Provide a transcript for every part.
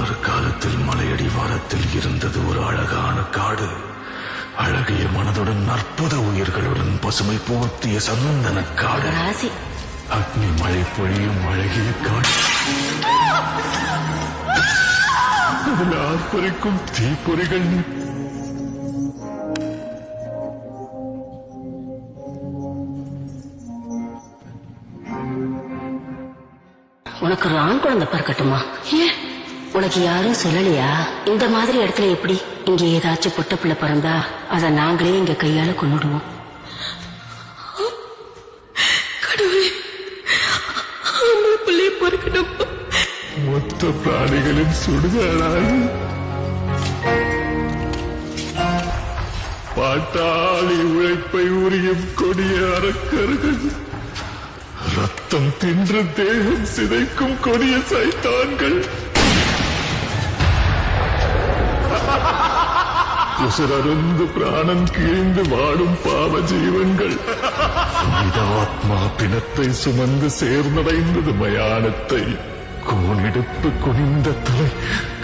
ஒரு காலத்தில் மலையடிவாரத்தில் இருந்தது ஒரு அழகான காடு. அழகிய மனதுடன் அற்புத உயிர்களுடன் பசுமை போர்த்திய சந்தன காடு. அக்னி மழை பொழியும் அழகிய காடு. அதில் ஆர்ப்பரிக்கும் தீப்பொறிகள். உனக்கு ஒரு ஆண் குழந்தை பிறக்கட்டுமா? உனக்கு யாரும் சொல்லலையா? இந்த மாதிரி இடத்துல எப்படி? இங்க ஏதாச்சும் பொட்ட பிள்ளை பிறந்தா அத நாங்களே இங்க கையால கொன்னுடுவோம். மொத்த பிராணிகளின் சுடுகாடாக பாட்டாளி உழைப்பை உரியும் கொடிய அரக்கர்கள், ரத்தம் தின்று தேகம் சிதைக்கும் கொடிய சைத்தான்கள், உசுரருந்து பிராணம் கிழிந்து வாடும் பாவ ஜீவன்கள். ஆத்மா பிணத்தை சுமந்து சேர்ந்தடைந்தது மயானத்தை. கோனிடுப்பு குனிந்த தலை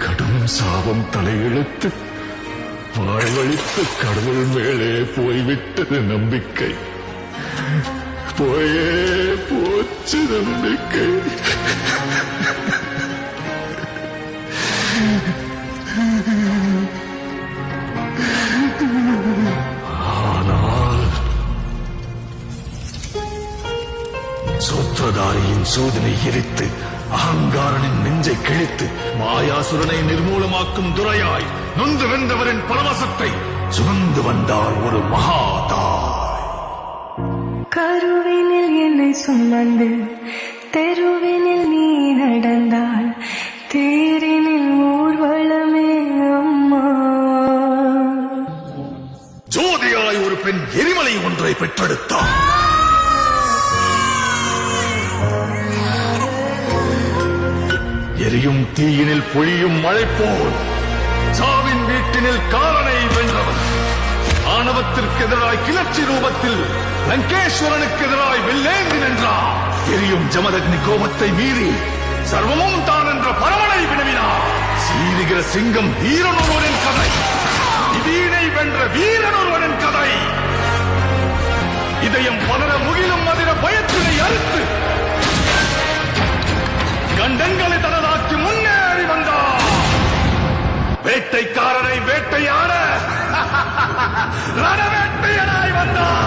கடும் சாபம் தலையிழுத்து வாழ்வழித்து கடவுள் மேலே போய்விட்டது நம்பிக்கை. போயே போச்சு நம்பிக்கை. ஆனால் சூத்திரதாரியின் சோதனை எரித்து அகங்காரனின் நெஞ்சை கிழித்து மாயாசுரனை நிர்மூலமாக்கும் துரையாய் நொந்து வென்றவரின் பரவசத்தை சுமந்து வந்தார் ஒரு மகாதாய். கருவினில் என்னை சுமந்து தெருவினில் நீ நடந்தால் தேரினில் ஊர்வலமே அம்மா. ஜோதியாய் ஒரு பெண் எரிமலை ஒன்றை பெற்றெடுத்தார். எரியும் தீயினில் பொழியும் மழை போல் சாவின் வீட்டினில் காலனை வென்றவன். ஆணவத்திற்கு எதிராய் கிளர்ச்சி ரூபத்தில் லங்கேஸ்வரனுக்கு எதிராய் வெள்ளேந்தி நின்றார். எரியும் ஜமதக்னி கோபத்தை மீறி சர்வமும் தான் என்ற பரமனை வினவினார். சீரிகிற சிங்கம் வீரன் ஒருவனின் கதை, இதீனை வென்ற வீரன் ஒருவனின் கதை. இதயம் பதற முகிலும் அதிர பயத்தினை அறுத்து கண்டங்களை தனதாக்கி முன்னேறி வந்தார். வேட்டைக்காரரை வேட்டையாட ரணவேட்டையனாய் வந்தார்.